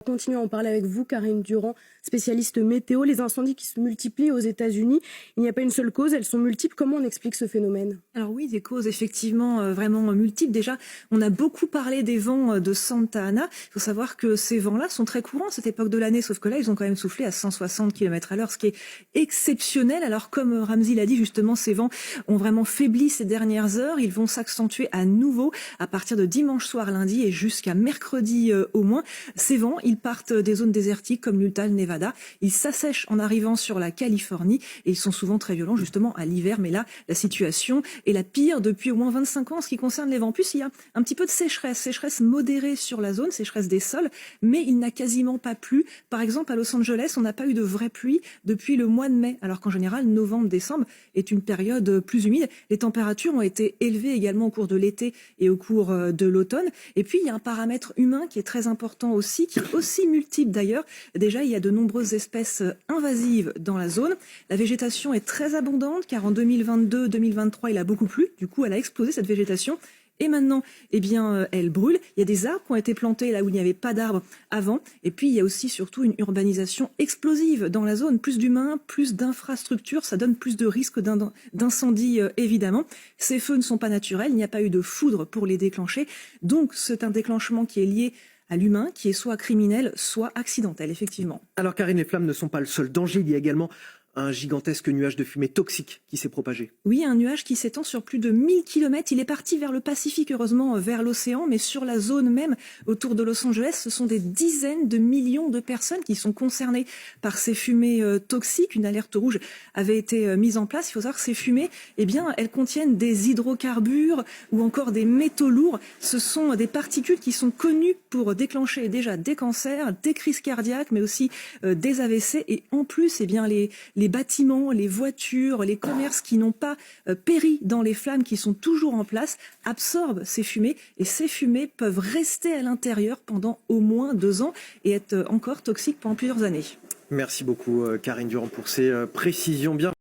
Continuer à en parler avec vous, Karine Durand, spécialiste météo. Les incendies qui se multiplient aux États-Unis, il n'y a pas une seule cause, elles sont multiples. Comment on explique ce phénomène? Alors oui, des causes effectivement vraiment multiples. Déjà, on a beaucoup parlé des vents de Santa Ana. Il faut savoir que ces vents-là sont très courants à cette époque de l'année, sauf que là, ils ont quand même soufflé à 160 km/h, ce qui est exceptionnel. Alors comme Ramzy l'a dit, justement, ces vents ont vraiment faibli ces dernières heures. Ils vont s'accentuer à nouveau à partir de dimanche soir, lundi et jusqu'à mercredi au moins. Ces vents, ils partent des zones désertiques comme l'Utah, le Nevada. Ils s'assèchent en arrivant sur la Californie et ils sont souvent très violents justement à l'hiver. Mais là, la situation est la pire depuis au moins 25 ans en ce qui concerne les vents. En plus, il y a un petit peu de sécheresse modérée sur la zone, sécheresse des sols, mais il n'a quasiment pas plu. Par exemple, à Los Angeles, on n'a pas eu de vraie pluie depuis le mois de mai, alors qu'en général, novembre-décembre est une période plus humide. Les températures ont été élevées également au cours de l'été et au cours de l'automne. Et puis, il y a un paramètre humain qui est très important aussi, qui est aussi multiple d'ailleurs. Déjà, il y a de nombreuses espèces invasives dans la zone. La végétation est très abondante, car en 2022-2023, il a beaucoup plu. Du coup, elle a explosé cette végétation. Et maintenant, eh bien, elle brûle. Il y a des arbres qui ont été plantés là où il n'y avait pas d'arbres avant. Et puis, il y a aussi surtout une urbanisation explosive dans la zone. Plus d'humains, plus d'infrastructures, ça donne plus de risques d'incendie, évidemment. Ces feux ne sont pas naturels. Il n'y a pas eu de foudre pour les déclencher. Donc, c'est un déclenchement qui est lié à l'humain, qui est soit criminel, soit accidentel, effectivement. Alors, Karine, les flammes ne sont pas le seul danger. Il y a également un gigantesque nuage de fumée toxique qui s'est propagé. Oui, un nuage qui s'étend sur plus de 1000 km. Il est parti vers le Pacifique, heureusement, vers l'océan, mais sur la zone même autour de Los Angeles, ce sont des dizaines de millions de personnes qui sont concernées par ces fumées toxiques. Une alerte rouge avait été mise en place. Il faut savoir que ces fumées, eh bien, elles contiennent des hydrocarbures ou encore des métaux lourds. Ce sont des particules qui sont connues pour déclencher déjà des cancers, des crises cardiaques, mais aussi des AVC. Et en plus, eh bien, les bâtiments, les voitures, les commerces qui n'ont pas péri dans les flammes, qui sont toujours en place, absorbent ces fumées et ces fumées peuvent rester à l'intérieur pendant au moins 2 ans et être encore toxiques pendant plusieurs années. Merci beaucoup Karine Durand pour ces précisions bien